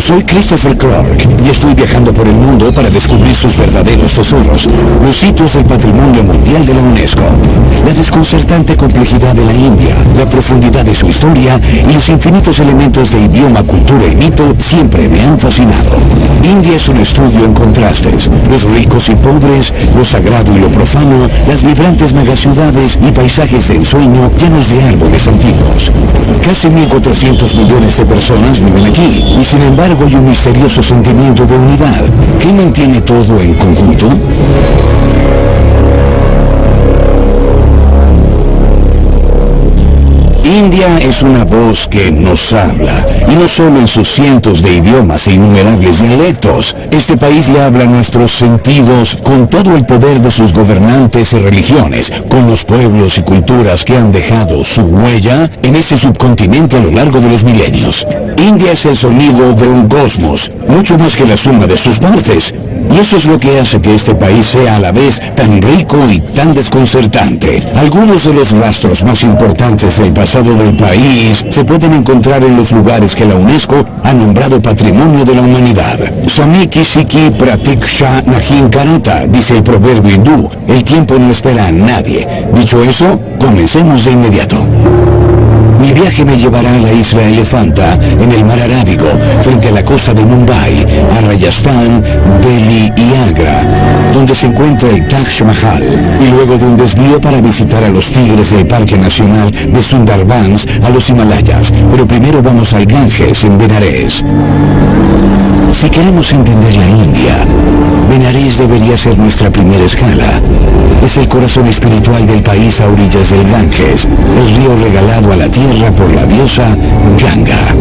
Soy Christopher Clark y estoy viajando por el mundo para descubrir sus verdaderos tesoros, los sitios del Patrimonio Mundial de la UNESCO. La desconcertante complejidad de la India, la profundidad de su historia y los infinitos elementos de idioma, cultura y mito siempre me han fascinado. India es un estudio en contrastes, los ricos y pobres, lo sagrado y lo profano, las vibrantes megaciudades y paisajes de ensueño llenos de árboles antiguos. Casi 1.400 millones de personas viven aquí y sin embargo hay un misterioso sentimiento de unidad. ¿Qué mantiene todo en conjunto? India es una voz que nos habla, y no solo en sus cientos de idiomas e innumerables dialectos. Este país le habla a nuestros sentidos con todo el poder de sus gobernantes y religiones, con los pueblos y culturas que han dejado su huella en este subcontinente a lo largo de los milenios. India es el sonido de un cosmos, mucho más que la suma de sus partes. Y eso es lo que hace que este país sea a la vez tan rico y tan desconcertante. Algunos de los rastros más importantes del pasado del país se pueden encontrar en los lugares que la UNESCO ha nombrado Patrimonio de la Humanidad. Samiki Siki Pratiksha Nahin Karata, dice el proverbio hindú, el tiempo no espera a nadie. Dicho eso, comencemos de inmediato. Mi viaje me llevará a la isla Elefanta, en el mar Arábigo, frente a la costa de Mumbai, a Rajasthan, Delhi y Agra, donde se encuentra el Taj Mahal, y luego de un desvío para visitar a los tigres del Parque Nacional de Sundarbans a los Himalayas. Pero primero vamos al Ganges, en Benares. Si queremos entender la India, Benares debería ser nuestra primera escala. Es el corazón espiritual del país a orillas del Ganges, el río regalado a la tierra por la diosa Ganga.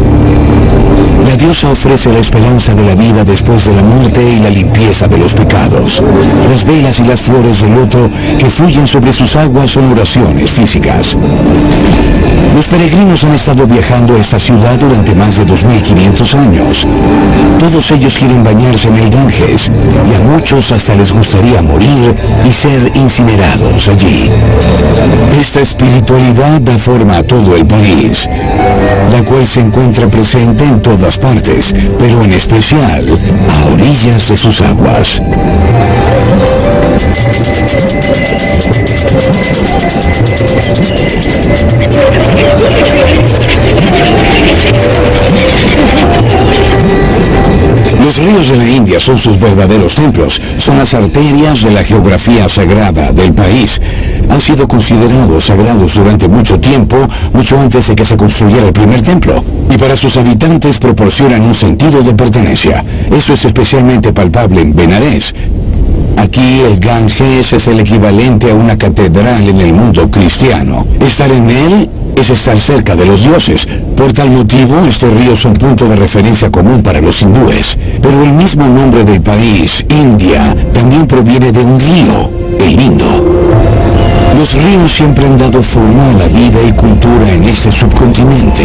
La diosa ofrece la esperanza de la vida después de la muerte y la limpieza de los pecados. Las velas y las flores de loto que fluyen sobre sus aguas son oraciones físicas. Los peregrinos han estado viajando a esta ciudad durante más de 2.500 años. Todos ellos quieren bañarse en el Ganges y a muchos hasta les gustaría morir y ser incinerados allí. Esta espiritualidad da forma a todo el país, la cual se encuentra presente en todas partes, pero en especial a orillas de sus aguas. Los ríos de la India son sus verdaderos templos, son las arterias de la geografía sagrada del país. Han sido considerados sagrados durante mucho tiempo, mucho antes de que se construyera el primer templo, y para sus habitantes proporcionan un sentido de pertenencia. Eso es especialmente palpable en Benares. Aquí el Ganges es el equivalente a una catedral en el mundo cristiano. Estar en él es estar cerca de los dioses. Por tal motivo, este río es un punto de referencia común para los hindúes. Pero el mismo nombre del país, India, también proviene de un río, el Indo. Los ríos siempre han dado forma a la vida y cultura en este subcontinente.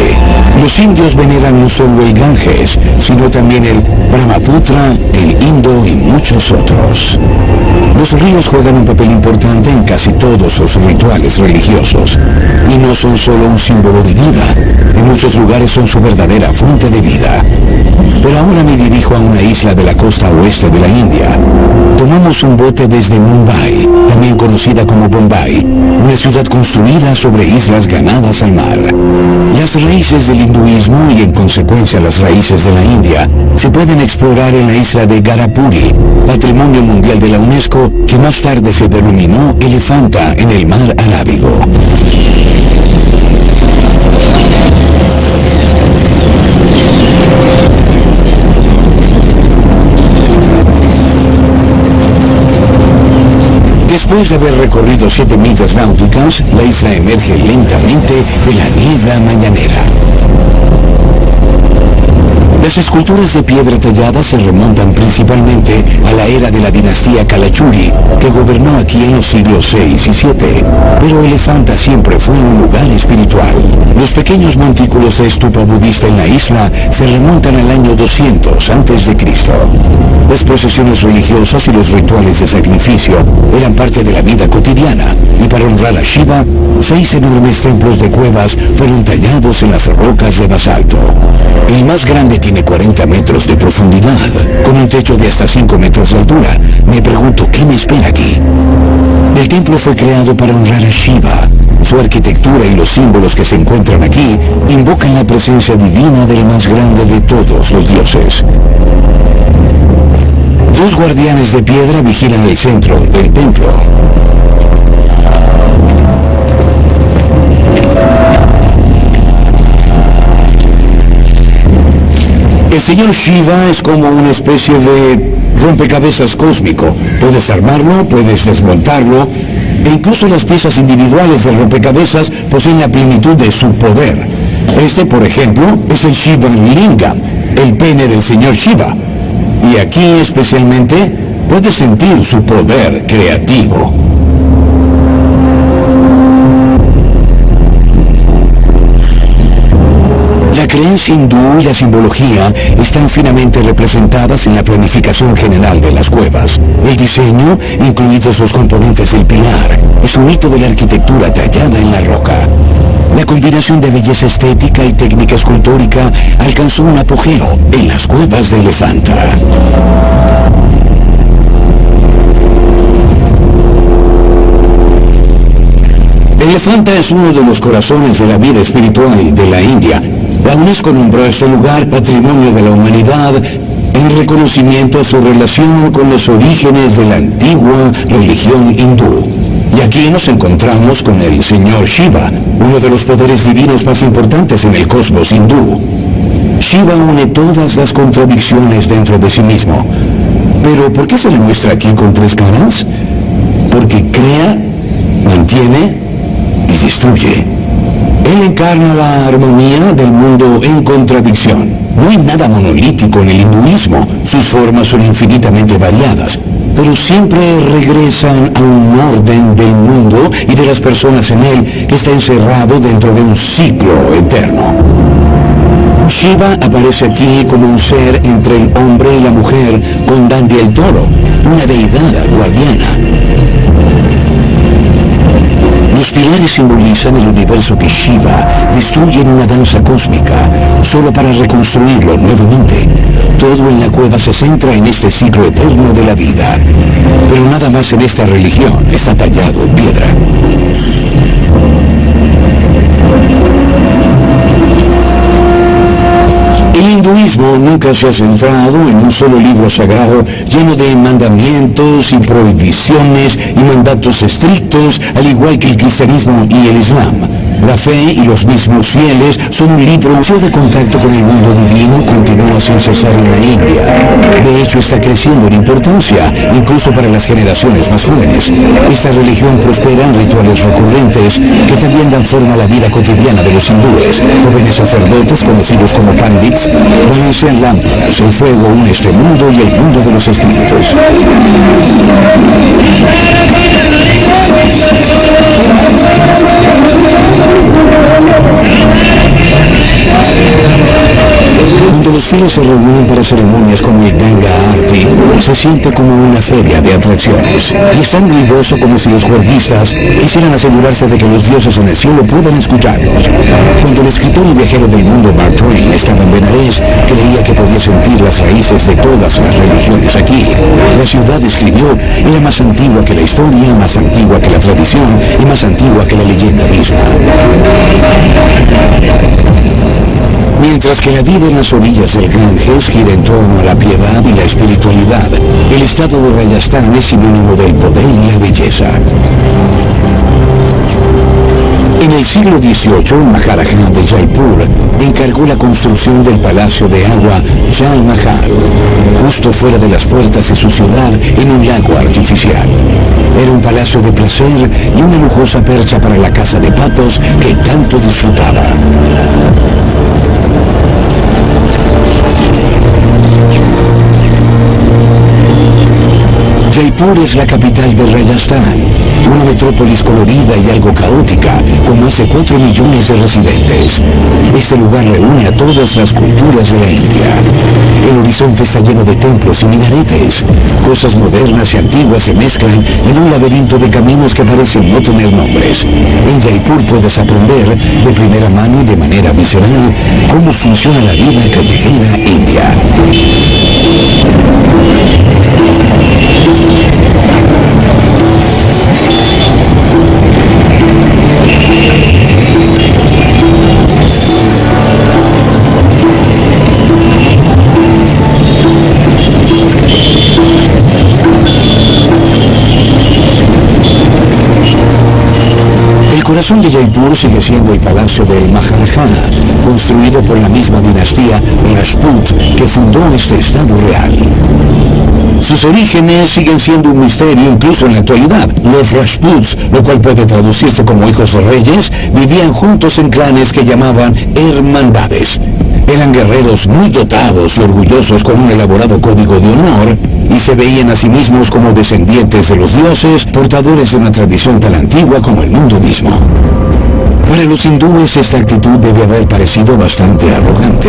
Los indios veneran no solo el Ganges, sino también el Brahmaputra, el Indo y muchos otros. Los ríos juegan un papel importante en casi todos los rituales religiosos. Y no son solo un símbolo de vida. En muchos lugares son su verdadera fuente de vida. Pero ahora me dirijo a una isla de la costa oeste de la India. Tomamos un bote desde Mumbai, también conocida como Bombay, una ciudad construida sobre islas ganadas al mar. Las raíces del hinduismo y en consecuencia las raíces de la India se pueden explorar en la isla de Garapuri, Patrimonio Mundial de la UNESCO, que más tarde se denominó Elefanta en el mar Arábigo. Después de haber recorrido 7 millas náuticas, la isla emerge lentamente de la niebla mañanera. Las esculturas de piedra tallada se remontan principalmente a la era de la dinastía Kalachuri, que gobernó aquí en los siglos 6 y 7. Pero Elefanta siempre fue un lugar espiritual. Los pequeños montículos de estupa budista en la isla se remontan al año 200 a.C. Las procesiones religiosas y los rituales de sacrificio eran parte de la vida cotidiana, y para honrar a Shiva, 6 enormes templos de cuevas fueron tallados en las rocas de basalto. El más grande tiene 40 metros de profundidad, con un techo de hasta 5 metros de altura. Me pregunto, ¿qué me espera aquí? El templo fue creado para honrar a Shiva. Su arquitectura y los símbolos que se encuentran aquí invocan la presencia divina del más grande de todos los dioses. Dos guardianes de piedra vigilan el centro del templo. El señor Shiva es como una especie de rompecabezas cósmico. Puedes armarlo, puedes desmontarlo, e incluso las piezas individuales del rompecabezas poseen la plenitud de su poder. Este, por ejemplo, es el Shiva Lingam, el pene del señor Shiva. Y aquí especialmente puedes sentir su poder creativo. La creencia hindú y la simbología están finamente representadas en la planificación general de las cuevas. El diseño, incluidos los componentes del pilar, es un hito de la arquitectura tallada en la roca. La combinación de belleza estética y técnica escultórica alcanzó un apogeo en las cuevas de Elefanta. Elefanta es uno de los corazones de la vida espiritual de la India. La UNESCO nombró este lugar Patrimonio de la Humanidad en reconocimiento a su relación con los orígenes de la antigua religión hindú. Y aquí nos encontramos con el señor Shiva, uno de los poderes divinos más importantes en el cosmos hindú. Shiva une todas las contradicciones dentro de sí mismo. Pero ¿por qué se le muestra aquí con tres caras? Porque crea, mantiene y destruye. Él encarna la armonía del mundo en contradicción. No hay nada monolítico en el hinduismo. Sus formas son infinitamente variadas, pero siempre regresan a un orden del mundo y de las personas en él que está encerrado dentro de un ciclo eterno. Shiva aparece aquí como un ser entre el hombre y la mujer, con Dandi el toro, una deidad guardiana. Los pilares simbolizan el universo que Shiva destruye en una danza cósmica, solo para reconstruirlo nuevamente. Todo en la cueva se centra en este ciclo eterno de la vida. Pero nada más en esta religión está tallado en piedra. El hinduismo nunca se ha centrado en un solo libro sagrado lleno de mandamientos y prohibiciones y mandatos estrictos, al igual que el cristianismo y el islam. La fe y los mismos fieles son un libro de contacto con el mundo divino, continúa sin cesar en la India. De hecho, está creciendo en importancia, incluso para las generaciones más jóvenes. Esta religión prospera en rituales recurrentes que también dan forma a la vida cotidiana de los hindúes. Jóvenes sacerdotes, conocidos como pandits, balancean lámparas. El fuego une este mundo y el mundo de los espíritus. Cuando los fieles se reúnen para ceremonias como el Ganga Aarti, se siente como una feria de atracciones. Y es tan ruidoso como si los juerguistas quisieran asegurarse de que los dioses en el cielo puedan escucharlos. Cuando el escritor y viajero del mundo Mark Twain estaba en Benares, creía que podía sentir las raíces de todas las religiones aquí. La ciudad, escribió, era más antigua que la historia, más antigua que la tradición y más antigua que la leyenda misma. Mientras que la vida en las orillas del Ganges gira en torno a la piedad y la espiritualidad, el estado de Rajasthan es sinónimo del poder y la belleza. En el siglo XVIII, Maharaja de Jaipur encargó la construcción del Palacio de Agua Jal Mahal, justo fuera de las puertas de su ciudad, en un lago artificial. Era un palacio de placer y una lujosa percha para la caza de patos que tanto disfrutaba. Jaipur es la capital de Rajasthan, una metrópolis colorida y algo caótica, con más de 4 millones de residentes. Este lugar reúne a todas las culturas de la India. El horizonte está lleno de templos y minaretes, Cosas modernas y antiguas se mezclan en un laberinto de caminos que parecen no tener nombres. En Jaipur puedes aprender de primera mano y de manera visceral cómo funciona la vida callejera india. El corazón de Jaipur sigue siendo el Palacio del Maharaja, construido por la misma dinastía Rajput que fundó este estado real. Sus orígenes siguen siendo un misterio incluso en la actualidad. Los Rajputs, lo cual puede traducirse como hijos de reyes, vivían juntos en clanes que llamaban hermandades. Eran guerreros muy dotados y orgullosos con un elaborado código de honor, y se veían a sí mismos como descendientes de los dioses, portadores de una tradición tan antigua como el mundo mismo. Para los hindúes esta actitud debe haber parecido bastante arrogante,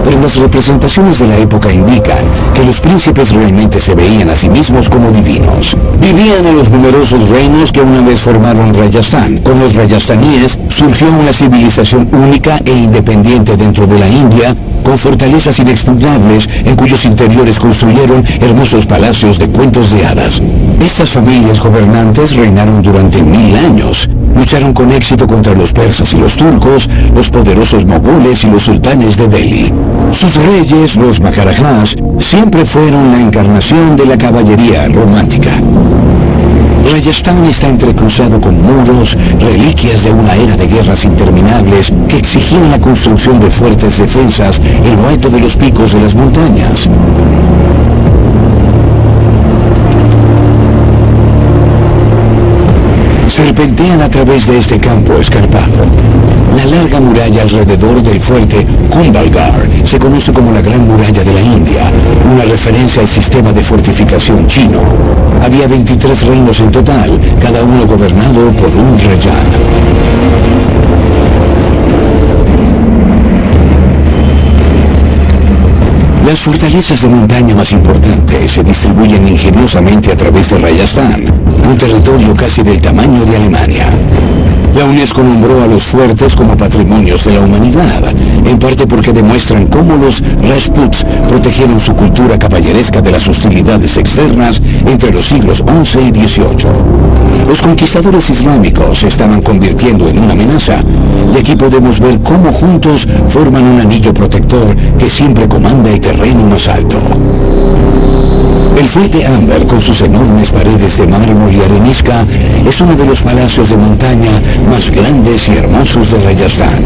pero las representaciones de la época indican que los príncipes realmente se veían a sí mismos como divinos. Vivían en los numerosos reinos que una vez formaron Rajasthan. Con los rajasthaníes surgió una civilización única e independiente dentro de la India, con fortalezas inexpugnables en cuyos interiores construyeron hermosos palacios de cuentos de hadas. Estas familias gobernantes reinaron durante 1000 años. Lucharon con éxito contra los persas y los turcos, los poderosos mogoles y los sultanes de Delhi. Sus reyes, los maharajas, siempre fueron la encarnación de la caballería romántica. Rajasthan está entrecruzado con muros, reliquias de una era de guerras interminables que exigían la construcción de fuertes defensas en lo alto de los picos de las montañas. Serpentean a través de este campo escarpado. La larga muralla alrededor del fuerte Kumbhalgarh se conoce como la Gran Muralla de la India, una referencia al sistema de fortificación chino. Había 23 reinos en total, cada uno gobernado por un raja. Las fortalezas de montaña más importantes se distribuyen ingeniosamente a través de Rajasthan, un territorio casi del tamaño de Alemania. La UNESCO nombró a los fuertes como patrimonios de la humanidad, en parte porque demuestran cómo los Rajputs protegieron su cultura caballeresca de las hostilidades externas entre los siglos XI y XVIII. Los conquistadores islámicos se estaban convirtiendo en una amenaza, y aquí podemos ver cómo juntos forman un anillo protector que siempre comanda el terreno más alto. El fuerte Amber, con sus enormes paredes de mármol y arenisca, es uno de los palacios de montaña más grandes y hermosos de Rajasthan.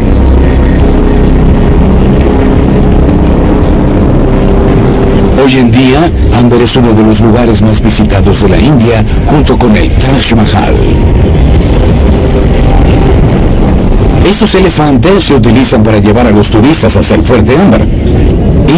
Hoy en día, Amber es uno de los lugares más visitados de la India, junto con el Taj Mahal. Estos elefantes se utilizan para llevar a los turistas hacia el fuerte Amber.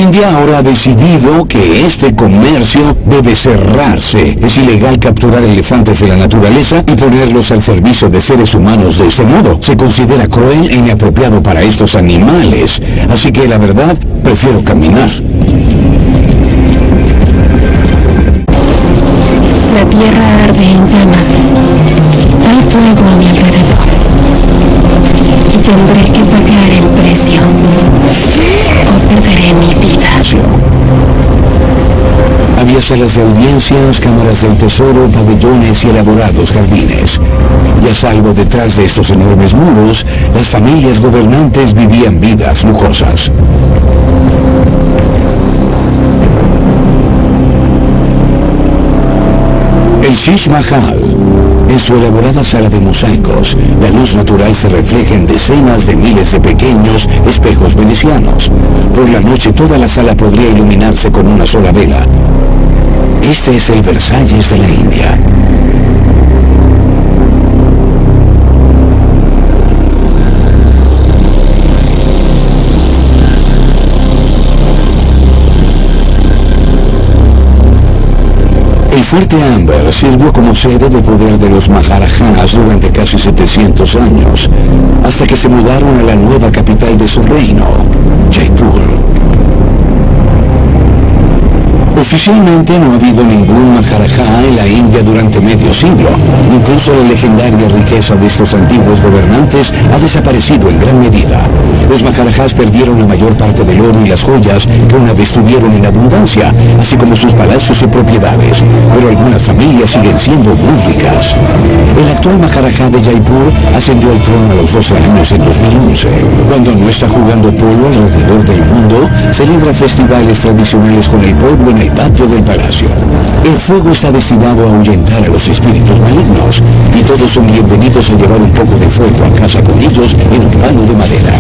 India ahora ha decidido que este comercio debe cerrarse. Es ilegal capturar elefantes de la naturaleza y ponerlos al servicio de seres humanos de ese modo. Se considera cruel e inapropiado para estos animales. Así que la verdad, prefiero caminar. La tierra arde en llamas. Hay fuego a mi alrededor. Y tendré que pagar el precio. O perderé mi vida. Había salas de audiencias, cámaras del tesoro, pabellones y elaborados jardines. Y a salvo detrás de estos enormes muros, las familias gobernantes vivían vidas lujosas. El Shish Mahal. En su elaborada sala de mosaicos, la luz natural se refleja en decenas de miles de pequeños espejos venecianos. Por la noche toda la sala podría iluminarse con una sola vela. Este es el Versalles de la India. El fuerte Amber sirvió como sede de poder de los Maharajas durante casi 700 años, hasta que se mudaron a la nueva capital de su reino, Jaipur. Oficialmente no ha habido ningún Maharaja en la India durante medio siglo. Incluso la legendaria riqueza de estos antiguos gobernantes ha desaparecido en gran medida. Los Maharajas perdieron la mayor parte del oro y las joyas que una vez tuvieron en abundancia, así como sus palacios y propiedades, pero algunas familias siguen siendo muy ricas. El actual Maharaja de Jaipur ascendió al trono a los 12 años en 2011. Cuando no está jugando polo alrededor del mundo, celebra festivales tradicionales con el pueblo en el patio del palacio. El fuego está destinado a ahuyentar a los espíritus malignos, y todos son bienvenidos a llevar un poco de fuego a casa con ellos en un palo de madera.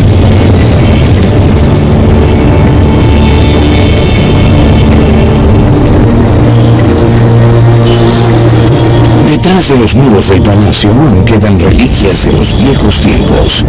Detrás de los muros del palacio aún quedan reliquias de los viejos tiempos.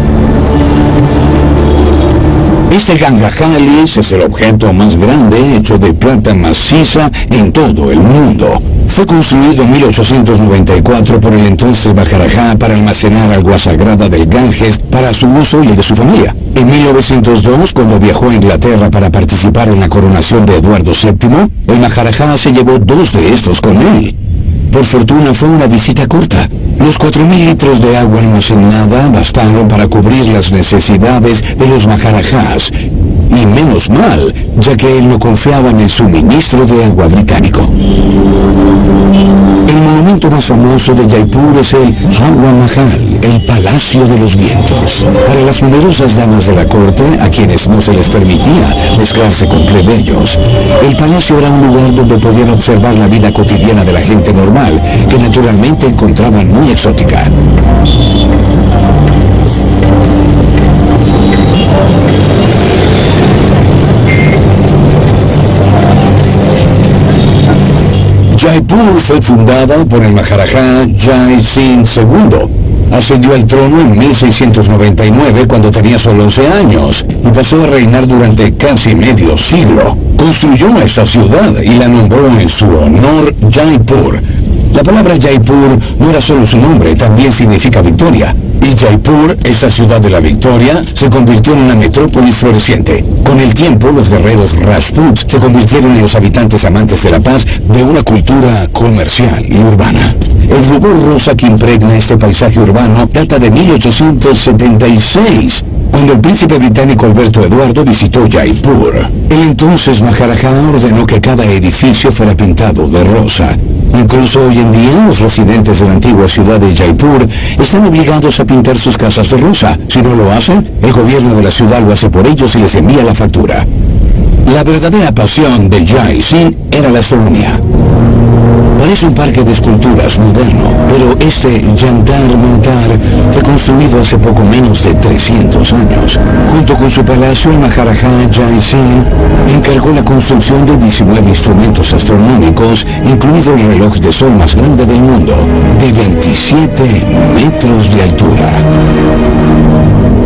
Este Ganga Cáliz es el objeto más grande hecho de plata maciza en todo el mundo. Fue construido en 1894 por el entonces Maharaja para almacenar agua sagrada del Ganges para su uso y el de su familia. En 1902, cuando viajó a Inglaterra para participar en la coronación de Eduardo VII, el Maharaja se llevó 2 de estos con él. Por fortuna fue una visita corta. Los 4.000 litros de agua almacenada bastaron para cubrir las necesidades de los Maharajas. Y menos mal, ya que él no confiaba en el suministro de agua británico. El monumento más famoso de Jaipur es el Hawa Mahal, el Palacio de los Vientos. Para las numerosas damas de la corte, a quienes no se les permitía mezclarse con plebeyos, el palacio era un lugar donde podían observar la vida cotidiana de la gente normal, que naturalmente encontraban muy exótica. Jaipur fue fundada por el Maharaja Jai Singh II. Ascendió al trono en 1699 cuando tenía solo 11 años y pasó a reinar durante casi medio siglo. Construyó esta ciudad y la nombró en su honor Jaipur. La palabra Jaipur no era solo su nombre, también significa victoria. Y Jaipur, esta ciudad de la victoria, se convirtió en una metrópolis floreciente. Con el tiempo, los guerreros Rajput se convirtieron en los habitantes amantes de la paz de una cultura comercial y urbana. El rubor rosa que impregna este paisaje urbano data de 1876, cuando el príncipe británico Alberto Eduardo visitó Jaipur. El entonces Maharaja ordenó que cada edificio fuera pintado de rosa. Incluso hoy en día, los residentes de la antigua ciudad de Jaipur están obligados a pintar sus casas de rosa. Si no lo hacen, el gobierno de la ciudad lo hace por ellos y les envía la factura. La verdadera pasión de Jai Singh era la astronomía. Parece un parque de esculturas moderno, pero este Jantar Mantar fue construido hace poco menos de 300 años. Junto con su palacio, el Maharaja Jai Singh encargó la construcción de 19 instrumentos astronómicos, incluido el reloj de sol más grande del mundo, de 27 metros de altura.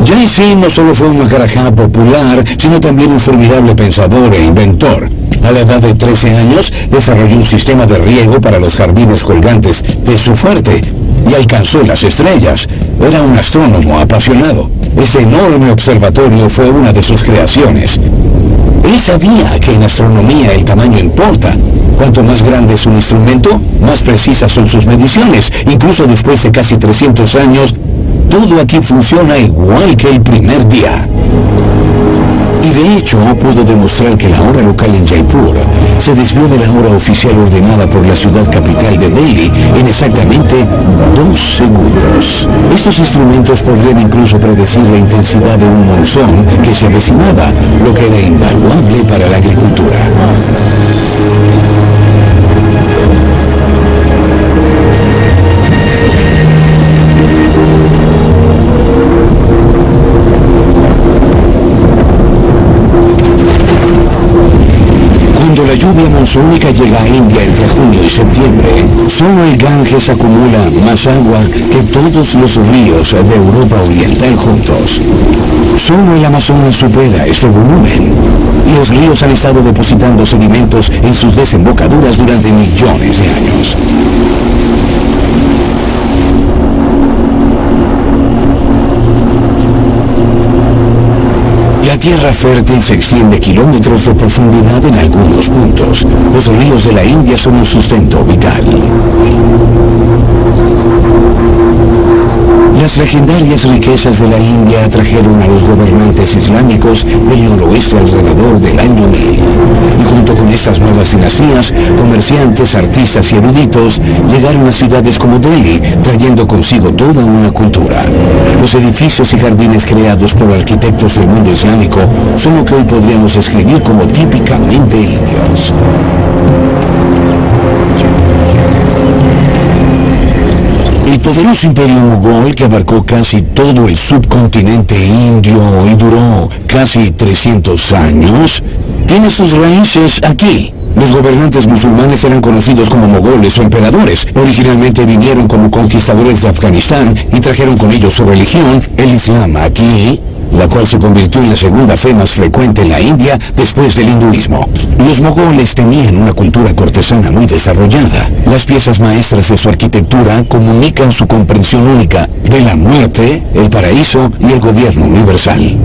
Jai Singh no solo fue un Maharaja popular, sino también un formidable pensador e inventor. A la edad de 13 años, desarrolló un sistema de riego para los jardines colgantes de su fuerte y alcanzó las estrellas. Era un astrónomo apasionado. Ese enorme observatorio fue una de sus creaciones. Él sabía que en astronomía el tamaño importa. Cuanto más grande es un instrumento, más precisas son sus mediciones. Incluso después de casi 300 años, todo aquí funciona igual que el primer día. Y de hecho, pudo demostrar que la hora local en Jaipur se desvió de la hora oficial ordenada por la ciudad capital de Delhi en exactamente 2 segundos. Estos instrumentos podrían incluso predecir la intensidad de un monzón que se avecinaba, lo que era invaluable para la agricultura. Cuando la lluvia monzónica llega a India entre junio y septiembre, solo el Ganges acumula más agua que todos los ríos de Europa Oriental juntos. Solo el Amazonas supera ese volumen. Los ríos han estado depositando sedimentos en sus desembocaduras durante millones de años. La La tierra fértil se extiende kilómetros de profundidad en algunos puntos. Los ríos de la India son un sustento vital. Las legendarias riquezas de la India atrajeron a los gobernantes islámicos del noroeste alrededor del año 1000. Y junto con estas nuevas dinastías, comerciantes, artistas y eruditos llegaron a ciudades como Delhi, trayendo consigo toda una cultura. Los edificios y jardines creados por arquitectos del mundo islámico son lo que hoy podríamos describir como típicamente indios. El poderoso imperio mogol, que abarcó casi todo el subcontinente indio y duró casi 300 años, tiene sus raíces aquí. Los gobernantes musulmanes eran conocidos como mogoles o emperadores. Originalmente vinieron como conquistadores de Afganistán y trajeron con ellos su religión, el Islam, aquí, la cual se convirtió en la segunda fe más frecuente en la India después del hinduismo. Los mogoles tenían una cultura cortesana muy desarrollada. Las piezas maestras de su arquitectura comunican su comprensión única de la muerte, el paraíso y el gobierno universal.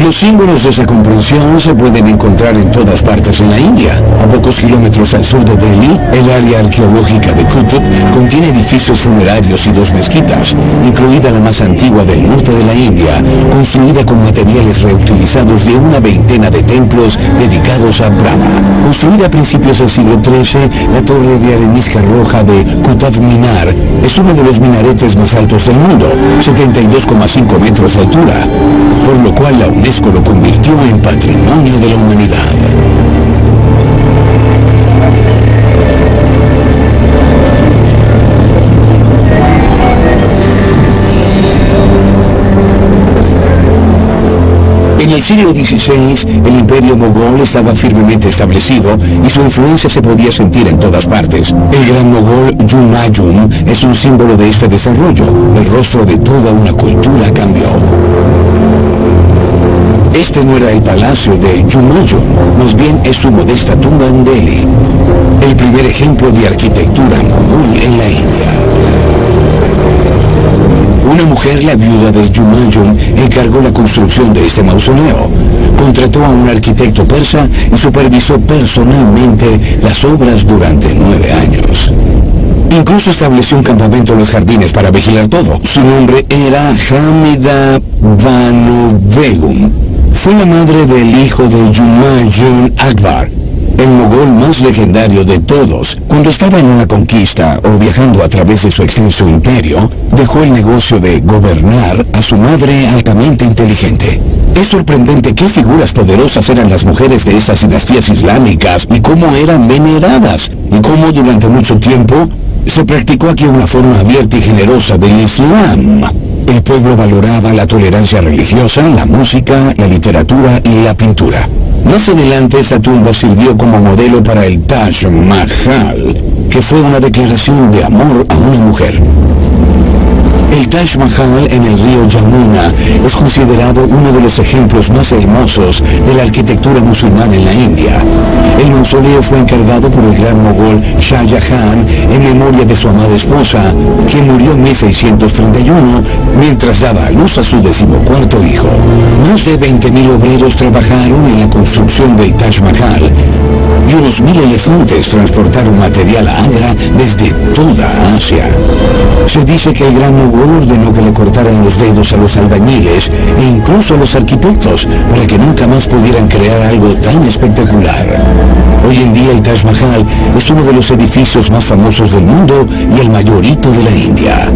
Los símbolos de esa comprensión se pueden encontrar en todas partes en la India. A pocos kilómetros al sur de Delhi, el área arqueológica de Qutb contiene edificios funerarios y 2 mezquitas, incluida la más antigua del norte de la India, construida con materiales reutilizados de una veintena de templos dedicados a Brahma. Construida a principios del siglo XIII, la torre de arenisca roja de Qutb Minar es uno de los minaretes más altos del mundo, 72,5 metros de altura, por lo cual la UNESCO lo convirtió en Patrimonio de la Humanidad. En el siglo XVI, el imperio mogol estaba firmemente establecido y su influencia se podía sentir en todas partes. El gran mogol Humayun es un símbolo de este desarrollo. El rostro de toda una cultura cambió. Este no era el palacio de Humayun, más bien es su modesta tumba en Delhi, el primer ejemplo de arquitectura mogol en la India. Una mujer, la viuda de Humayun, encargó la construcción de este mausoleo. Contrató a un arquitecto persa y supervisó personalmente las obras durante 9 años. Incluso estableció un campamento en los jardines para vigilar todo. Su nombre era Hamida Banu Begum. Fue la madre del hijo de Humayun Akbar, el mogol más legendario de todos. Cuando estaba en una conquista o viajando a través de su extenso imperio, dejó el negocio de gobernar a su madre altamente inteligente. Es sorprendente qué figuras poderosas eran las mujeres de estas dinastías islámicas y cómo eran veneradas, y cómo durante mucho tiempo se practicó aquí una forma abierta y generosa del Islam. El pueblo valoraba la tolerancia religiosa, la música, la literatura y la pintura. Más adelante, esta tumba sirvió como modelo para el Taj Mahal, que fue una declaración de amor a una mujer. El Taj Mahal en el río Yamuna es considerado uno de los ejemplos más hermosos de la arquitectura musulmana en la India. El mausoleo fue encargado por el gran mogol Shah Jahan en memoria de su amada esposa, quien murió en 1631 mientras daba a luz a su 14º hijo. Más de 20.000 obreros trabajaron en la construcción del Taj Mahal y unos 1.000 elefantes transportaron material a Agra desde toda Asia. Se dice que el gran mogol ordenó que le cortaran los dedos a los albañiles e incluso a los arquitectos para que nunca más pudieran crear algo tan espectacular. Hoy en día el Taj Mahal es uno de los edificios más famosos del mundo y el mayor hito de la India.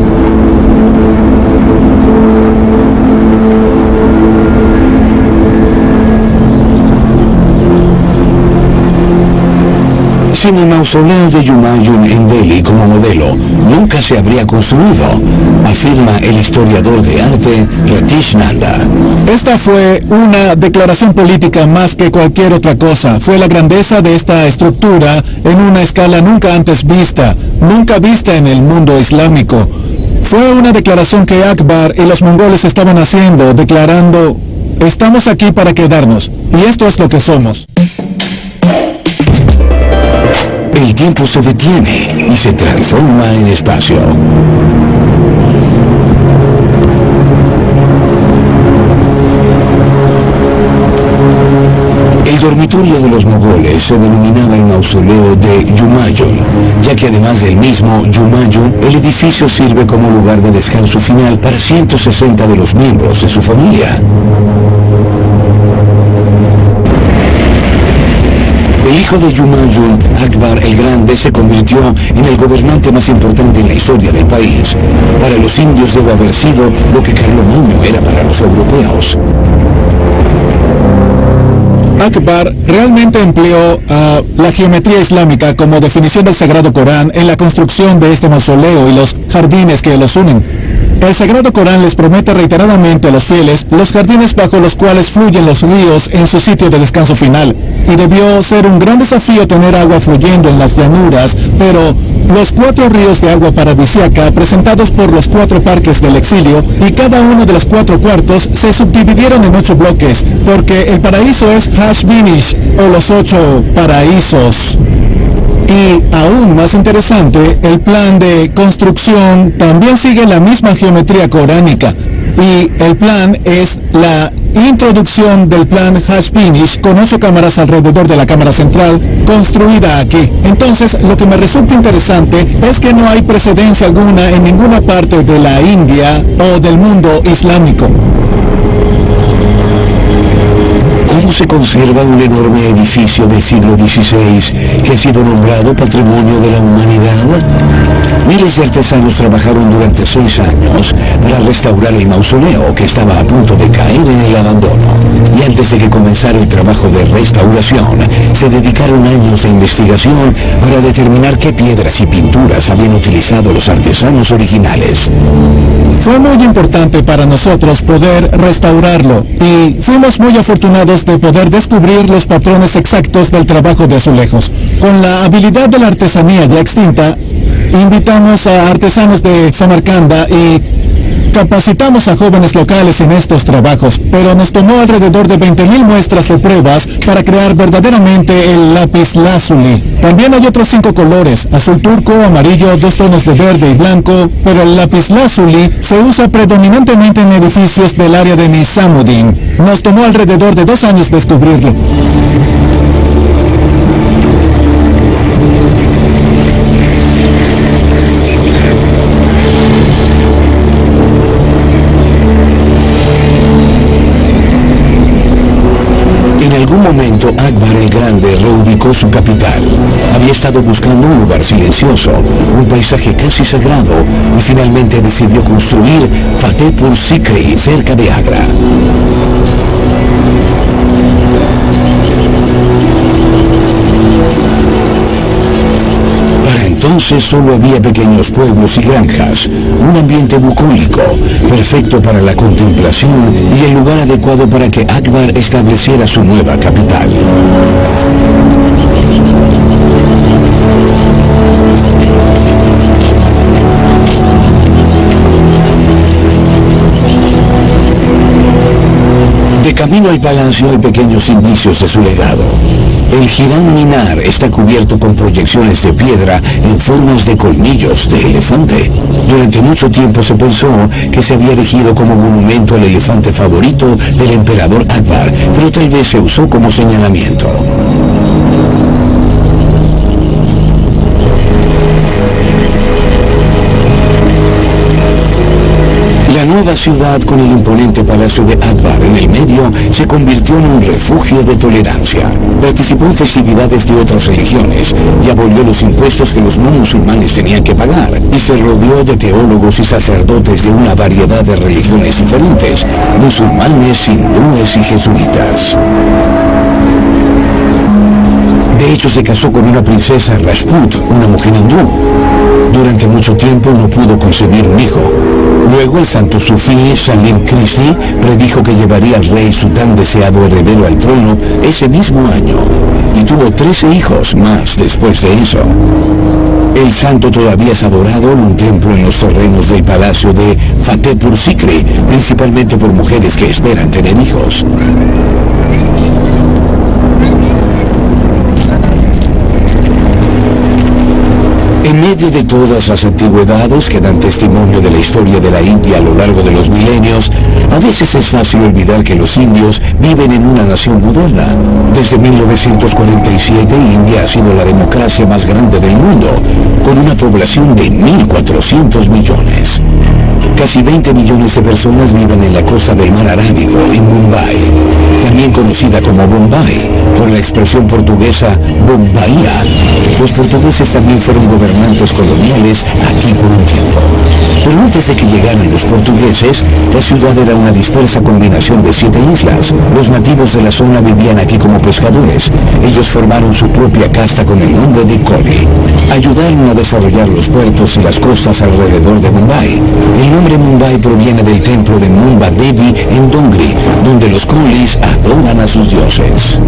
Sin el mausoleo de Humayun en Delhi como modelo, nunca se habría construido, afirma el historiador de arte Ratish Nanda. Esta fue una declaración política más que cualquier otra cosa. Fue la grandeza de esta estructura en una escala nunca antes vista, nunca vista en el mundo islámico. Fue una declaración que Akbar y los mongoles estaban haciendo, declarando: estamos aquí para quedarnos, y esto es lo que somos. El tiempo se detiene y se transforma en espacio. dormitorio de los mogoles se denominaba el mausoleo de Humayun, ya que además del mismo Humayun, el edificio sirve como lugar de descanso final para 160 de los miembros de su familia. El hijo de Humayun, Akbar el Grande, se convirtió en el gobernante más importante en la historia del país. Para los indios debe haber sido lo que Carlomagno era para los europeos. Akbar realmente empleó la geometría islámica como definición del Sagrado Corán en la construcción de este mausoleo y los jardines que los unen. El Sagrado Corán les promete reiteradamente a los fieles los jardines bajo los cuales fluyen los ríos en su sitio de descanso final, y debió ser un gran desafío tener agua fluyendo en las llanuras, pero los 4 ríos de agua paradisíaca presentados por los 4 parques del exilio, y cada uno de los 4 cuartos se subdividieron en 8 bloques, porque el paraíso es Hashbinish, o los 8 paraísos. Y aún más interesante, el plan de construcción también sigue la misma geometría coránica, y el plan es la introducción del plan Hashbinish con 8 cámaras alrededor de la cámara central construida aquí. Entonces, lo que me resulta interesante es que no hay precedencia alguna en ninguna parte de la India o del mundo islámico. ¿Cómo se conserva un enorme edificio del siglo XVI que ha sido nombrado Patrimonio de la Humanidad? Miles de artesanos trabajaron durante 6 años para restaurar el mausoleo, que estaba a punto de caer en el abandono. Y antes de que comenzara el trabajo de restauración, se dedicaron años de investigación para determinar qué piedras y pinturas habían utilizado los artesanos originales. Fue muy importante para nosotros poder restaurarlo, y fuimos muy afortunados de poder descubrir los patrones exactos del trabajo de azulejos. Con la habilidad de la artesanía ya extinta, invitamos a artesanos de Samarcanda y capacitamos a jóvenes locales en estos trabajos, pero nos tomó alrededor de 20.000 muestras de pruebas para crear verdaderamente el lápiz lazuli. También hay otros 5 colores: azul turco, amarillo, 2 tonos de verde y blanco, pero el lápiz lazuli se usa predominantemente en edificios del área de Nizamuddin. Nos tomó alrededor de 2 años descubrirlo. En algún momento, Akbar el Grande reubicó su capital. Había estado buscando un lugar silencioso, un paisaje casi sagrado, y finalmente decidió construir Fatehpur Sikri, cerca de Agra. Para entonces solo había pequeños pueblos y granjas, un ambiente bucólico, perfecto para la contemplación y el lugar adecuado para que Akbar estableciera su nueva capital. De camino al palacio hay pequeños indicios de su legado. El Hiram Minar está cubierto con proyecciones de piedra en formas de colmillos de elefante. Durante mucho tiempo se pensó que se había erigido como monumento al elefante favorito del emperador Akbar, pero tal vez se usó como señalamiento. La nueva ciudad, con el imponente palacio de Akbar en el medio, se convirtió en un refugio de tolerancia. Participó en festividades de otras religiones y abolió los impuestos que los no musulmanes tenían que pagar, y se rodeó de teólogos y sacerdotes de una variedad de religiones diferentes: musulmanes, hindúes y jesuitas. De hecho, se casó con una princesa Rajput, una mujer hindú. Durante mucho tiempo no pudo concebir un hijo. Luego el santo sufí Salim Krishti predijo que llevaría al rey su tan deseado heredero al trono ese mismo año, y tuvo 13 hijos más después de eso. El santo todavía es adorado en un templo en los terrenos del palacio de Fatehpur Sikri, principalmente por mujeres que esperan tener hijos. En medio de todas las antigüedades que dan testimonio de la historia de la India a lo largo de los milenios, a veces es fácil olvidar que los indios viven en una nación moderna. Desde 1947, India ha sido la democracia más grande del mundo, con una población de 1.400 millones. Casi 20 millones de personas viven en la costa del mar Arábigo, en Mumbai, también conocida como Bombay, por la expresión portuguesa Bombaía. Los portugueses también fueron gobernantes coloniales aquí por un tiempo. Pero antes de que llegaran los portugueses, la ciudad era una dispersa combinación de 7 islas. Los nativos de la zona vivían aquí como pescadores. Ellos formaron su propia casta con el nombre de Coli. Ayudaron a desarrollar los puertos y las costas alrededor de Mumbai. El nombre Mumbai proviene del templo de Mumba Devi en Dongri, donde los Colis adoran a sus dioses.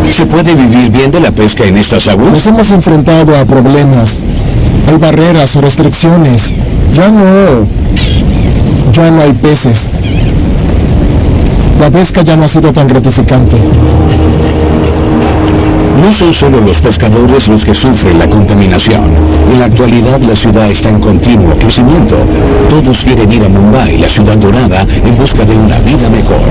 ¿Se puede vivir bien de la pesca en estas aguas? Nos hemos enfrentado a problemas. Hay barreras o restricciones. Ya no hay peces. La pesca ya no ha sido tan gratificante. No son solo los pescadores los que sufren la contaminación. En la actualidad la ciudad está en continuo crecimiento. Todos quieren ir a Mumbai, la ciudad dorada, en busca de una vida mejor.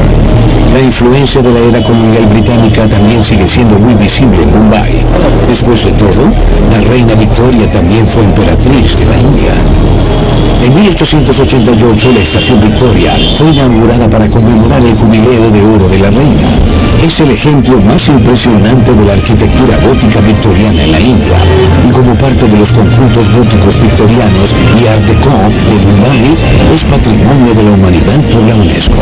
La influencia de la era colonial británica también sigue siendo muy visible en Mumbai. Después de todo, la reina Victoria también fue emperatriz de la India. En 1888 la estación Victoria fue inaugurada para conmemorar el jubileo de oro de la reina. Es el ejemplo más impresionante de la arquitectura gótica victoriana en la India, y como parte de los conjuntos góticos victorianos y Art Deco de Mumbai, es Patrimonio de la Humanidad por la UNESCO.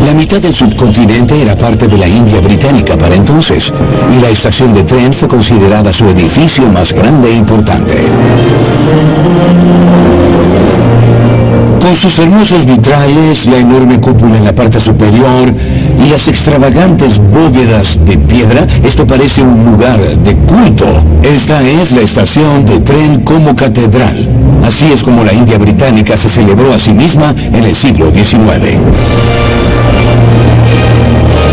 La mitad del subcontinente era parte de la India británica para entonces, y la estación de tren fue considerada su edificio más grande e importante. Con sus hermosos vitrales, la enorme cúpula en la parte superior y las extravagantes bóvedas de piedra, esto parece un lugar de culto. Esta es la estación de tren como catedral. Así es como la India británica se celebró a sí misma en el siglo XIX.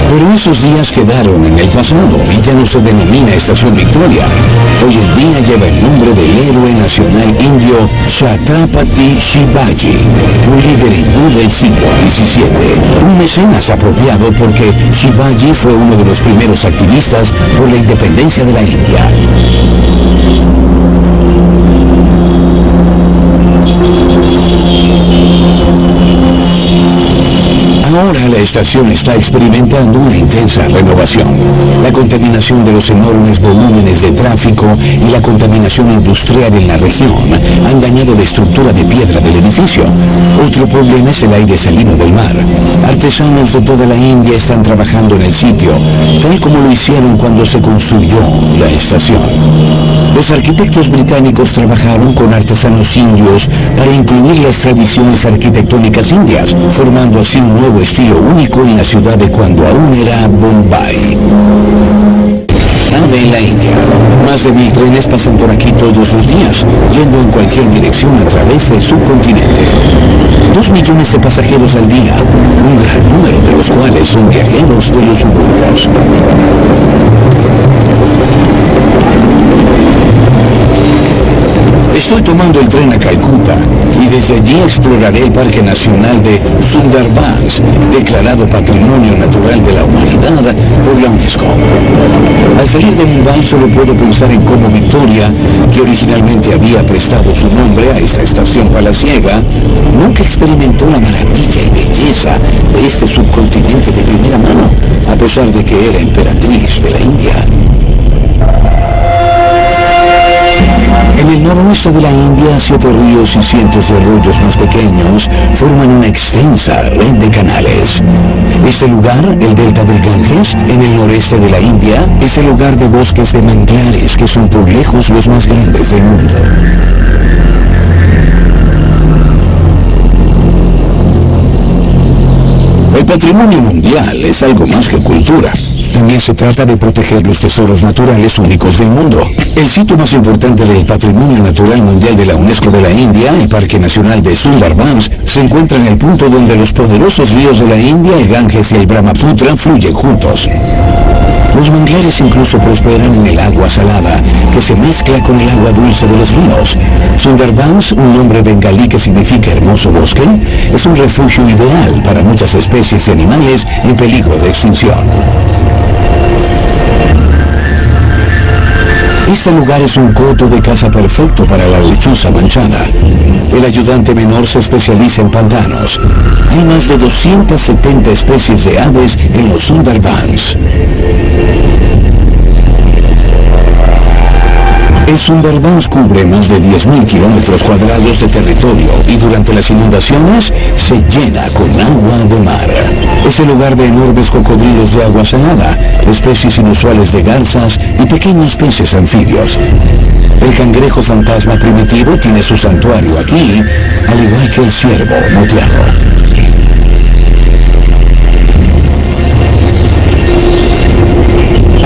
Pero esos días quedaron en el pasado y ya no se denomina Estación Victoria. Hoy en día lleva el nombre del héroe nacional indio Chhatrapati Shivaji, un líder hindú del siglo XVII. Un mecenas apropiado porque Shivaji fue uno de los primeros activistas por la independencia de la India. Ahora la estación está experimentando una intensa renovación. La contaminación de los enormes volúmenes de tráfico y la contaminación industrial en la región han dañado la estructura de piedra del edificio. Otro problema es el aire salino del mar. Artesanos de toda la India están trabajando en el sitio, tal como lo hicieron cuando se construyó la estación. Los arquitectos británicos trabajaron con artesanos indios para incluir las tradiciones arquitectónicas indias, formando así un nuevo estilo único en la ciudad de cuando aún era Bombay. En la India, más de 1000 trenes pasan por aquí todos los días, yendo en cualquier dirección a través del subcontinente. 2 millones de pasajeros al día, un gran número de los cuales son viajeros de los suburbios. Estoy tomando el tren a Calcuta y desde allí exploraré el Parque Nacional de Sundarbans, declarado Patrimonio Natural de la Humanidad por la UNESCO. Al salir de Mumbai solo puedo pensar en cómo Victoria, que originalmente había prestado su nombre a esta estación palaciega, nunca experimentó la maravilla y belleza de este subcontinente de primera mano, a pesar de que era emperatriz de la India. En el noroeste de la India, 7 ríos y cientos de arroyos más pequeños forman una extensa red de canales. Este lugar, el delta del Ganges, en el noreste de la India, es el hogar de bosques de manglares que son por lejos los más grandes del mundo. El patrimonio mundial es algo más que cultura. también se trata de proteger los tesoros naturales únicos del mundo. El sitio más importante del Patrimonio Natural Mundial de la UNESCO de la India, el Parque Nacional de Sundarbans, se encuentra en el punto donde los poderosos ríos de la India, el Ganges y el Brahmaputra, fluyen juntos. Los manglares incluso prosperan en el agua salada, que se mezcla con el agua dulce de los ríos. Sundarbans, un nombre bengalí que significa hermoso bosque, es un refugio ideal para muchas especies de animales en peligro de extinción. Este lugar es un coto de caza perfecto para la lechuza manchada. El ayudante menor se especializa en pantanos. Hay más de 270 especies de aves en los Sundarbans. El Sundarbans cubre más de 10.000 kilómetros cuadrados de territorio y durante las inundaciones se llena con agua de mar. Es el lugar de enormes cocodrilos de agua salada, especies inusuales de garzas y pequeños peces anfibios. El cangrejo fantasma primitivo tiene su santuario aquí, al igual que el ciervo moteado.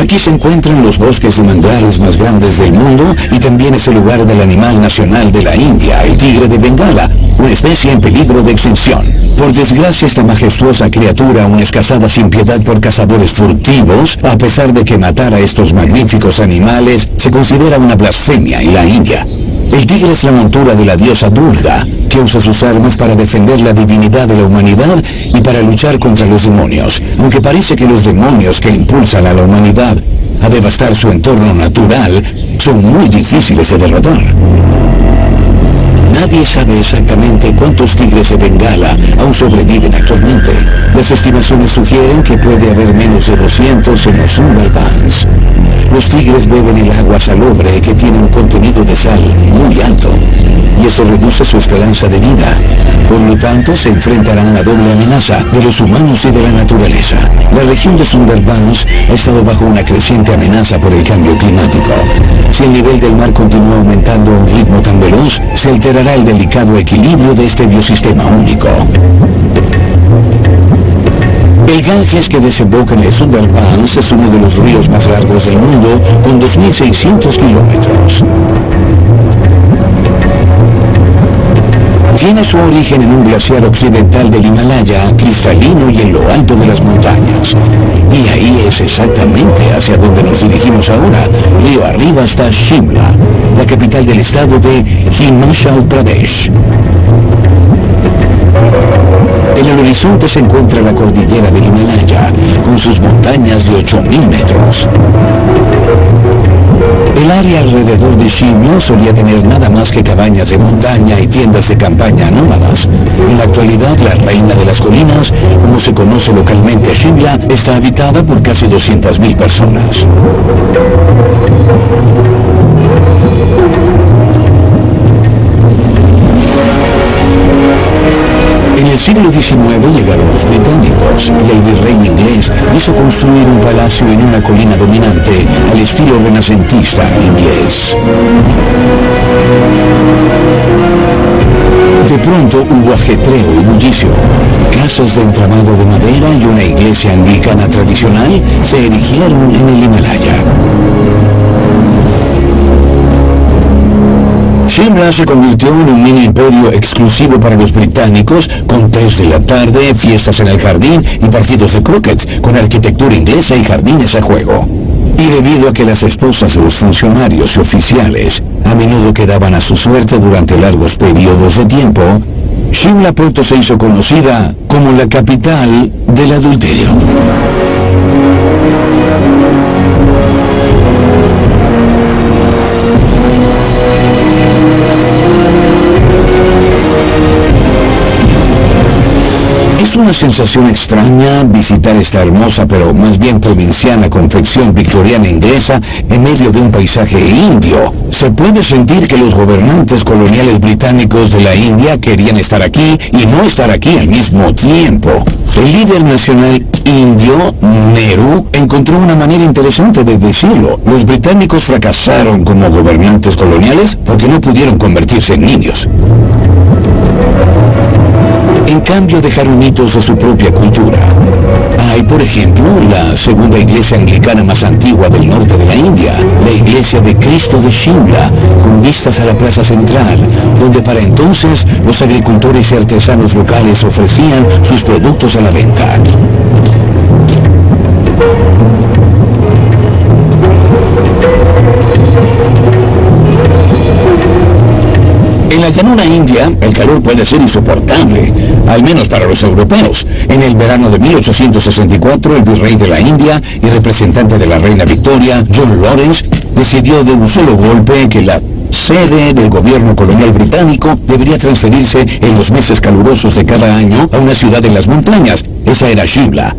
Aquí se encuentran los bosques de manglares más grandes del mundo y también es el lugar del animal nacional de la India, el tigre de Bengala, una especie en peligro de extinción. Por desgracia, esta majestuosa criatura aún es cazada sin piedad por cazadores furtivos, a pesar de que matar a estos magníficos animales se considera una blasfemia en la India. El tigre es la montura de la diosa Durga, que usa sus armas para defender la divinidad de la humanidad y para luchar contra los demonios, aunque parece que los demonios que impulsan a la humanidad a devastar su entorno natural son muy difíciles de derrotar. Nadie sabe exactamente cuántos tigres de Bengala aún sobreviven actualmente. Las estimaciones sugieren que puede haber menos de 200 en los Sundarbans. Los tigres beben el agua salobre que tiene un contenido de sal muy alto, y eso reduce su esperanza de vida. Por lo tanto, se enfrentarán a una doble amenaza de los humanos y de la naturaleza. La región de Sundarbans ha estado bajo una creciente amenaza por el cambio climático. Si el nivel del mar continúa aumentando a un ritmo tan veloz, se alterará el delicado equilibrio de este biosistema único. El Ganges, que desemboca en el Sundarbans, es uno de los ríos más largos del mundo, con 2.600 kilómetros. Tiene su origen en un glaciar occidental del Himalaya, cristalino y en lo alto de las montañas. Y ahí es exactamente hacia donde nos dirigimos ahora, río arriba hasta Shimla, la capital del estado de Himachal Pradesh. En el horizonte se encuentra la cordillera del Himalaya, con sus montañas de 8.000 metros. El área alrededor de Shimla solía tener nada más que cabañas de montaña y tiendas de campaña nómadas. En la actualidad, la reina de las colinas, como se conoce localmente Shimla, está habitada por casi 200.000 personas. En el siglo XIX llegaron los británicos y el virrey inglés hizo construir un palacio en una colina dominante al estilo renacentista inglés. De pronto hubo ajetreo y bullicio. Casas de entramado de madera y una iglesia anglicana tradicional se erigieron en el Himalaya. Shimla se convirtió en un mini imperio exclusivo para los británicos, con tés de la tarde, fiestas en el jardín y partidos de croquet, con arquitectura inglesa y jardines a juego. Y debido a que las esposas de los funcionarios y oficiales a menudo quedaban a su suerte durante largos periodos de tiempo, Shimla pronto se hizo conocida como la capital del adulterio. Es una sensación extraña visitar esta hermosa pero más bien provinciana confección victoriana inglesa en medio de un paisaje indio. Se puede sentir que los gobernantes coloniales británicos de la India querían estar aquí y no estar aquí al mismo tiempo. El líder nacional indio, Nehru, encontró una manera interesante de decirlo. Los británicos fracasaron como gobernantes coloniales porque no pudieron convertirse en niños. En cambio, dejaron mitos de su propia cultura. Hay, por ejemplo, la segunda iglesia anglicana más antigua del norte de la India, la iglesia de Cristo de Shimla, con vistas a la plaza central, donde para entonces los agricultores y artesanos locales ofrecían sus productos a la venta. En la llanura india, el calor puede ser insoportable, al menos para los europeos. En el verano de 1864, el virrey de la India y representante de la reina Victoria, John Lawrence, decidió de un solo golpe que la sede del gobierno colonial británico debería transferirse en los meses calurosos de cada año a una ciudad en las montañas. Esa era Shimla.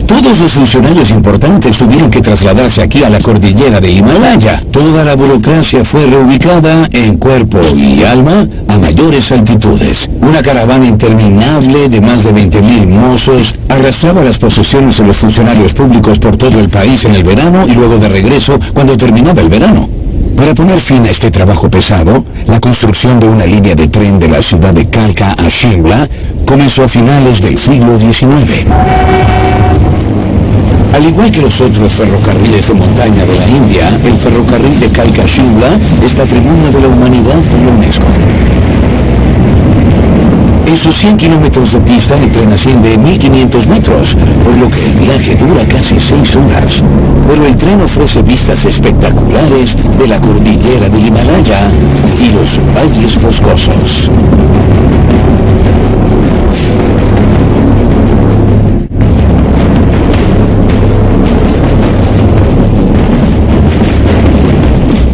Todos los funcionarios importantes tuvieron que trasladarse aquí a la cordillera del Himalaya. Toda la burocracia fue reubicada en cuerpo y alma a mayores altitudes. Una caravana interminable de más de 20.000 mozos arrastraba las posesiones de los funcionarios públicos por todo el país en el verano y luego de regreso cuando terminaba el verano. Para poner fin a este trabajo pesado, la construcción de una línea de tren de la ciudad de Kalka a Shimla comenzó a finales del siglo XIX. Al igual que los otros ferrocarriles de montaña de la India, el ferrocarril de Kalka-Shimla es patrimonio de la humanidad por la UNESCO. En sus 100 kilómetros de pista, el tren asciende 1.500 metros, por lo que el viaje dura casi 6 horas. Pero el tren ofrece vistas espectaculares de la cordillera del Himalaya y los valles boscosos.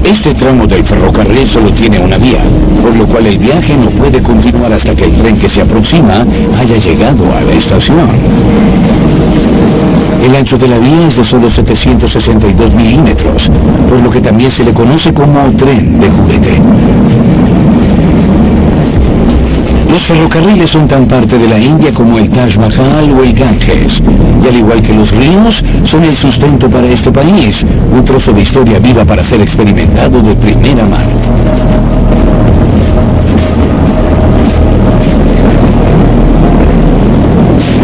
Este tramo del ferrocarril solo tiene una vía, por lo cual el viaje no puede continuar hasta que el tren que se aproxima haya llegado a la estación. El ancho de la vía es de solo 762 milímetros, por lo que también se le conoce como tren de juguete. Los ferrocarriles son tan parte de la India como el Taj Mahal o el Ganges, y al igual que los ríos, son el sustento para este país, un trozo de historia viva para ser experimentado de primera mano.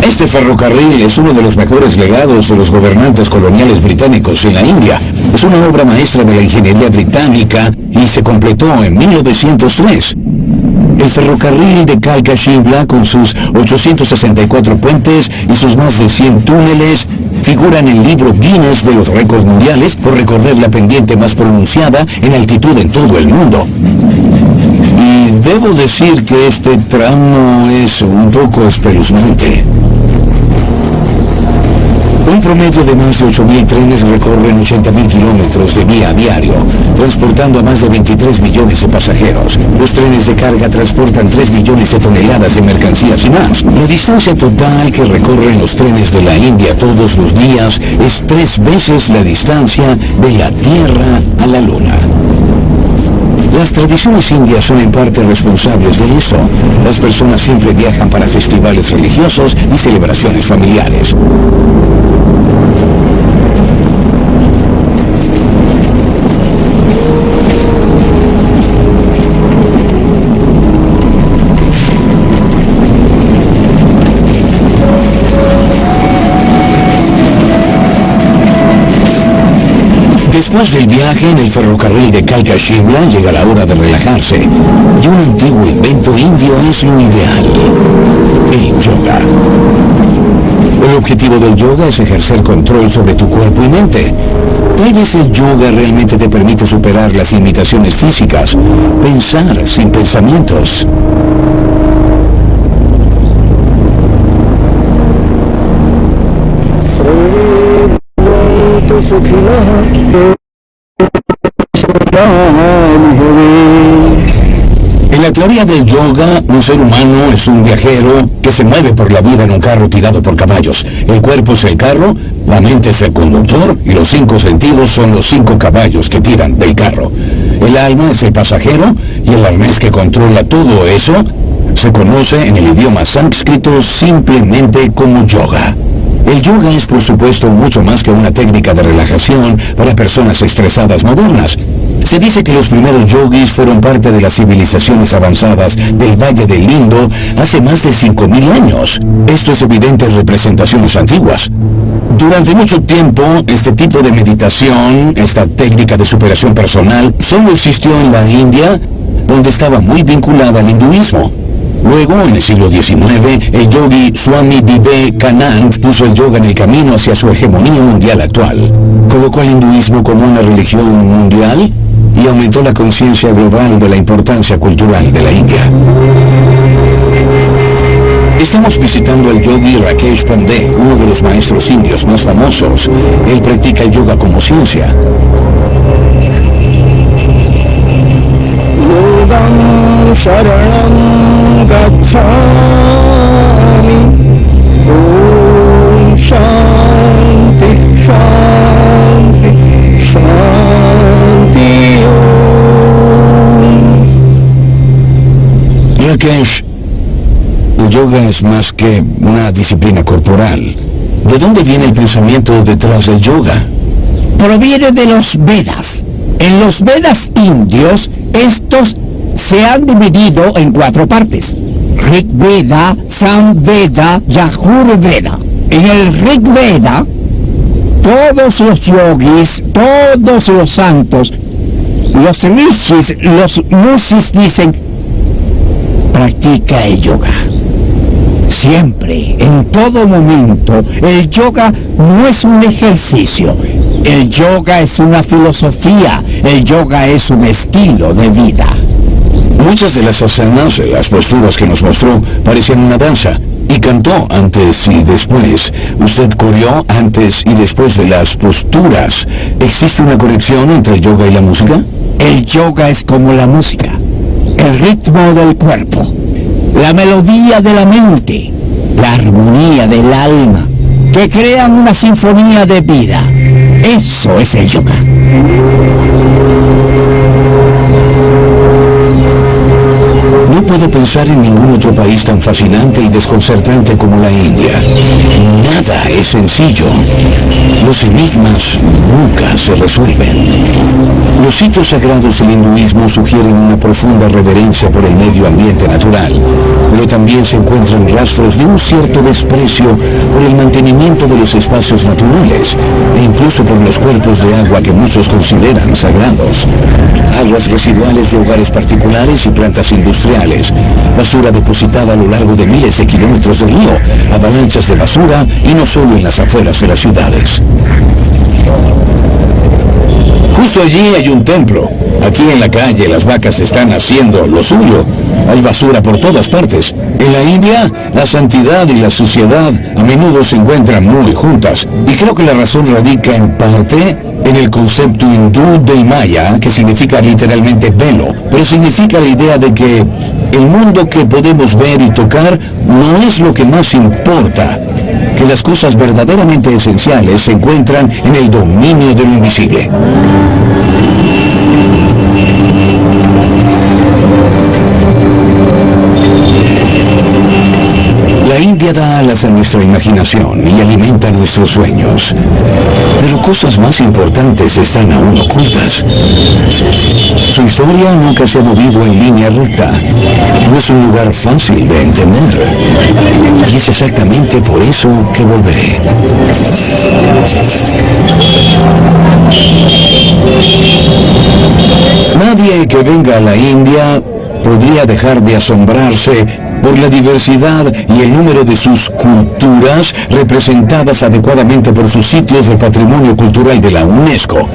Este ferrocarril es uno de los mejores legados de los gobernantes coloniales británicos en la India. Es una obra maestra de la ingeniería británica y se completó en 1903. El ferrocarril de Kalka-Shimla, con sus 864 puentes y sus más de 100 túneles, figura en el libro Guinness de los récords mundiales por recorrer la pendiente más pronunciada en altitud en todo el mundo. Y debo decir que este tramo es un poco espeluznante. Un promedio de más de 8.000 trenes recorren 80.000 kilómetros de vía a diario, transportando a más de 23 millones de pasajeros. Los trenes de carga transportan 3 millones de toneladas de mercancías y más. La distancia total que recorren los trenes de la India todos los días es 3 veces la distancia de la Tierra a la Luna. Las tradiciones indias son en parte responsables de eso. Las personas siempre viajan para festivales religiosos y celebraciones familiares. Después del viaje en el ferrocarril de Kalka-Shimla llega la hora de relajarse, y un antiguo invento indio es lo ideal: el yoga. El objetivo del yoga es ejercer control sobre tu cuerpo y mente. Tal vez el yoga realmente te permite superar las limitaciones físicas, pensar sin pensamientos. En la teoría del yoga, un ser humano es un viajero que se mueve por la vida en un carro tirado por caballos. El cuerpo es el carro, la mente es el conductor y los 5 sentidos son los 5 caballos que tiran del carro. El alma es el pasajero y el arnés que controla todo eso se conoce en el idioma sánscrito simplemente como yoga. El yoga es, por supuesto, mucho más que una técnica de relajación para personas estresadas modernas. Se dice que los primeros yogis fueron parte de las civilizaciones avanzadas del Valle del Indo hace más de 5.000 años. Esto es evidente en representaciones antiguas. Durante mucho tiempo, este tipo de meditación, esta técnica de superación personal, solo existió en la India, donde estaba muy vinculada al hinduismo. Luego, en el siglo XIX, el yogi Swami Vivekanand puso el yoga en el camino hacia su hegemonía mundial actual. Colocó el hinduismo como una religión mundial y aumentó la conciencia global de la importancia cultural de la India. Estamos visitando al yogi Rakesh Pandey, uno de los maestros indios más famosos. Él practica el yoga como ciencia. Yogam Sharanam Gacchami Om Shanti Shanti Shanti Om. Rakesh, el yoga es más que una disciplina corporal. ¿De dónde viene el pensamiento detrás del yoga? Proviene de los Vedas. En los Vedas indios, estos se han dividido en 4 partes: Rig Veda, Sam Veda y Ajur Veda. En el Rig Veda, todos los yogis, todos los santos, los rishis, los musis dicen: practica el yoga. Siempre, en todo momento, el yoga no es un ejercicio. El yoga es una filosofía. El yoga es un estilo de vida. Muchas de las asanas, de las posturas que nos mostró, parecían una danza. Y cantó antes y después. Usted corrió antes y después de las posturas. ¿Existe una conexión entre el yoga y la música? El yoga es como la música. El ritmo del cuerpo. La melodía de la mente. La armonía del alma. Que crean una sinfonía de vida. Eso es el yoga. No puedo pensar en ningún otro país tan fascinante y desconcertante como la India. Nada es sencillo. Los enigmas nunca se resuelven. Los sitios sagrados del hinduismo sugieren una profunda reverencia por el medio ambiente natural, pero también se encuentran rastros de un cierto desprecio por el mantenimiento de los espacios naturales e incluso por los cuerpos de agua que muchos consideran sagrados. Aguas residuales de hogares particulares y plantas industriales, basura depositada a lo largo de miles de kilómetros de río, avalanchas de basura y no solo en las afueras de las ciudades. Justo allí hay un templo. Aquí en la calle las vacas están haciendo lo suyo. Hay basura por todas partes. En la India, la santidad y la suciedad a menudo se encuentran muy juntas. Y creo que la razón radica en parte en el concepto hindú del Maya, que significa literalmente velo, pero significa la idea de que el mundo que podemos ver y tocar no es lo que más importa, que las cosas verdaderamente esenciales se encuentran en el dominio de lo invisible. La India da alas a nuestra imaginación y alimenta nuestros sueños. Pero cosas más importantes están aún ocultas. Su historia nunca se ha movido en línea recta. No es un lugar fácil de entender. Y es exactamente por eso que volveré. Nadie que venga a la India podría dejar de asombrarse por la diversidad y el número de sus culturas representadas adecuadamente por sus sitios de patrimonio cultural de la UNESCO.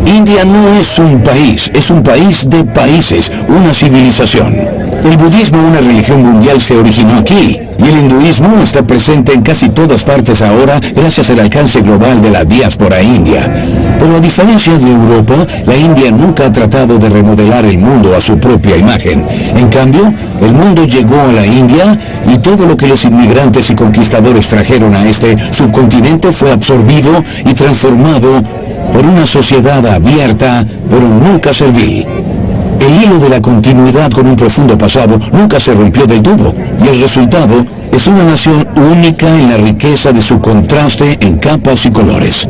India no es un país, es un país de países, una civilización. El budismo, una religión mundial, se originó aquí, y el hinduismo está presente en casi todas partes ahora gracias al alcance global de la diáspora india. Pero a diferencia de Europa, la India nunca ha tratado de remodelar el mundo a su propia imagen. En cambio, el mundo llegó a la India y todo lo que los inmigrantes y conquistadores trajeron a este subcontinente fue absorbido y transformado por una sociedad abierta, pero nunca servil. El hilo de la continuidad con un profundo pasado nunca se rompió del todo, y el resultado es una nación única en la riqueza de su contraste en capas y colores.